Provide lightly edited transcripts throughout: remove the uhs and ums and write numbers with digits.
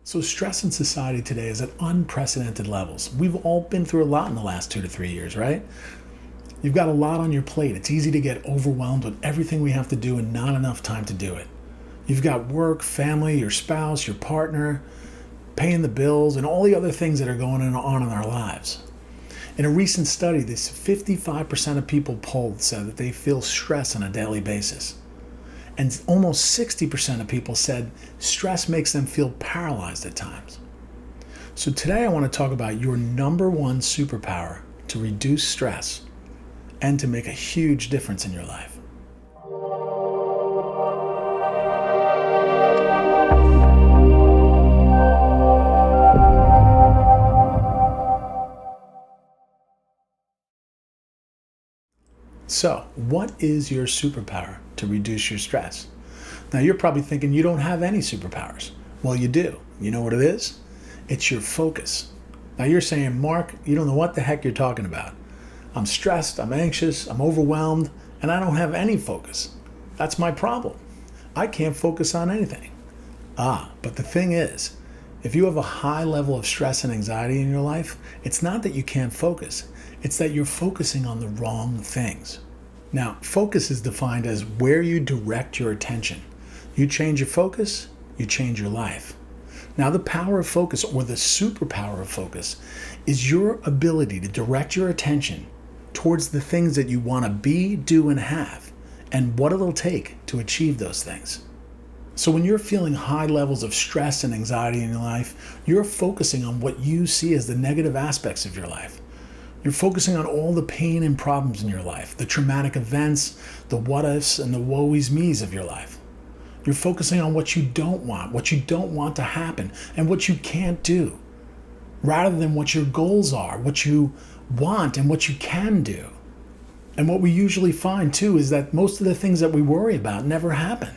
So stress in society today is at unprecedented levels. We've all been through a lot in the last 2 to 3 years, right? You've got a lot on your plate. It's easy to get overwhelmed with everything we have to do and not enough time to do it. You've got work, family, your spouse, your partner, paying the bills, and all the other things that are going on in our lives. In a recent study, this 55% of people polled said that they feel stress on a daily basis. And almost 60% of people said stress makes them feel paralyzed at times. So today I want to talk about your number one superpower to reduce stress and to make a huge difference in your life. So, what is your superpower to reduce your stress? Now, you're probably thinking you don't have any superpowers. Well, you do. You know what it is? It's your focus. Now, you're saying, Mark, you don't know what the heck you're talking about. I'm stressed, I'm anxious, I'm overwhelmed, and I don't have any focus. That's my problem. I can't focus on anything. But the thing is, if you have a high level of stress and anxiety in your life, it's not that you can't focus. It's that you're focusing on the wrong things. Now, focus is defined as where you direct your attention. You change your focus, you change your life. Now, the power of focus, or the superpower of focus, is your ability to direct your attention towards the things that you want to be, do, and have, and what it'll take to achieve those things. So when you're feeling high levels of stress and anxiety in your life, you're focusing on what you see as the negative aspects of your life. You're focusing on all the pain and problems in your life, the traumatic events, the what-ifs, and the woe-is-me's of your life. You're focusing on what you don't want to happen, and what you can't do, rather than what your goals are, what you want, and what you can do. And what we usually find, too, is that most of the things that we worry about never happen.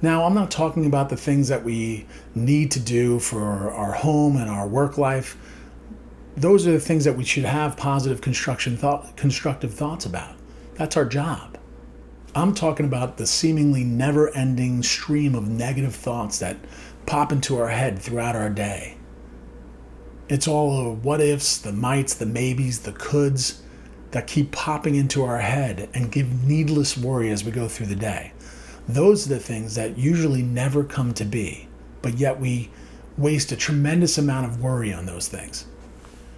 Now, I'm not talking about the things that we need to do for our home and our work life. Those are the things that we should have positive, constructive thoughts about. That's our job. I'm talking about the seemingly never-ending stream of negative thoughts that pop into our head throughout our day. It's all the what-ifs, the mights, the maybes, the coulds that keep popping into our head and give needless worry as we go through the day. Those are the things that usually never come to be, but yet we waste a tremendous amount of worry on those things.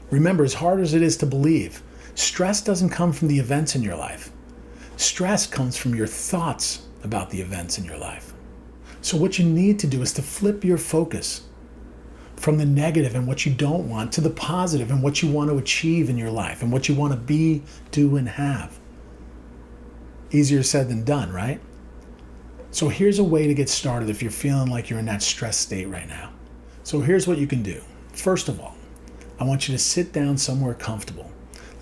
Remember, as hard as it is to believe, stress doesn't come from the events in your life. Stress comes from your thoughts about the events in your life. So what you need to do is to flip your focus from the negative and what you don't want to the positive and what you want to achieve in your life and what you want to be, do, and have. Easier said than done, right? So here's a way to get started if you're feeling like you're in that stress state right now. So here's what you can do. First of all, I want you to sit down somewhere comfortable,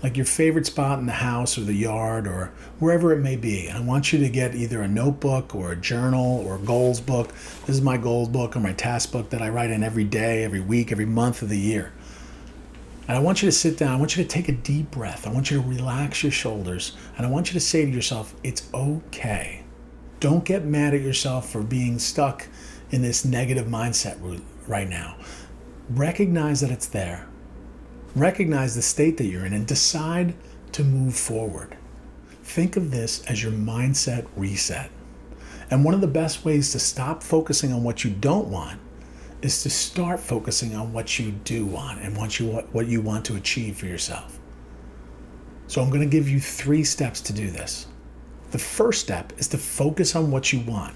like your favorite spot in the house or the yard or wherever it may be. And I want you to get either a notebook or a journal or a goals book. This is my goals book or my task book that I write in every day, every week, every month of the year. And I want you to sit down. I want you to take a deep breath. I want you to relax your shoulders. And I want you to say to yourself, it's okay. Don't get mad at yourself for being stuck in this negative mindset right now. Recognize that it's there. Recognize the state that you're in and decide to move forward. Think of this as your mindset reset. And one of the best ways to stop focusing on what you don't want is to start focusing on what you do want and what you want to achieve for yourself. So I'm going to give you 3 steps to do this. The first step is to focus on what you want.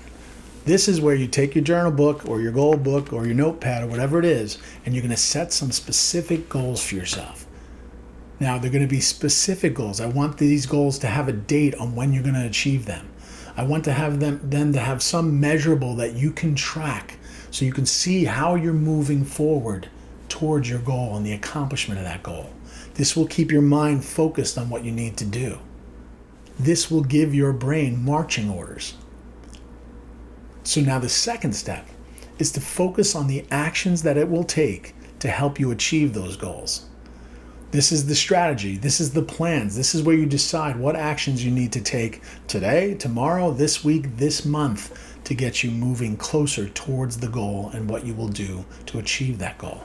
This is where you take your journal book or your goal book or your notepad or whatever it is, and you're going to set some specific goals for yourself. Now, they're going to be specific goals. I want these goals to have a date on when you're going to achieve them. I want to have them to have some measurable that you can track so you can see how you're moving forward towards your goal and the accomplishment of that goal. This will keep your mind focused on what you need to do. This will give your brain marching orders. So now the second step is to focus on the actions that it will take to help you achieve those goals. This is the strategy. This is the plans. This is where you decide what actions you need to take today, tomorrow, this week, this month to get you moving closer towards the goal and what you will do to achieve that goal.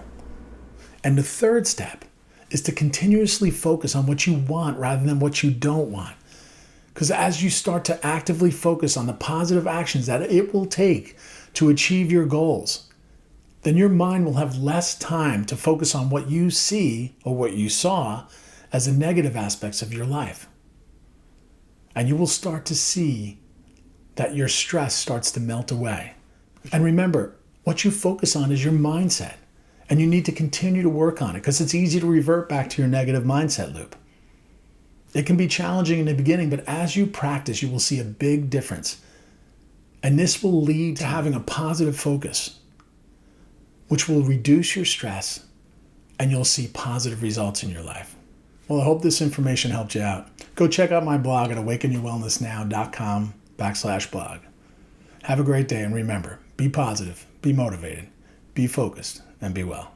And the third step is to continuously focus on what you want rather than what you don't want. Because as you start to actively focus on the positive actions that it will take to achieve your goals, then your mind will have less time to focus on what you see or what you saw as the negative aspects of your life. And you will start to see that your stress starts to melt away. And remember, what you focus on is your mindset. And you need to continue to work on it because it's easy to revert back to your negative mindset loop. It can be challenging in the beginning, but as you practice, you will see a big difference. And this will lead to having a positive focus, which will reduce your stress, and you'll see positive results in your life. Well, I hope this information helped you out. Go check out my blog at awakenyourwellnessnow.com/blog. Have a great day, and remember, be positive, be motivated, be focused, and be well.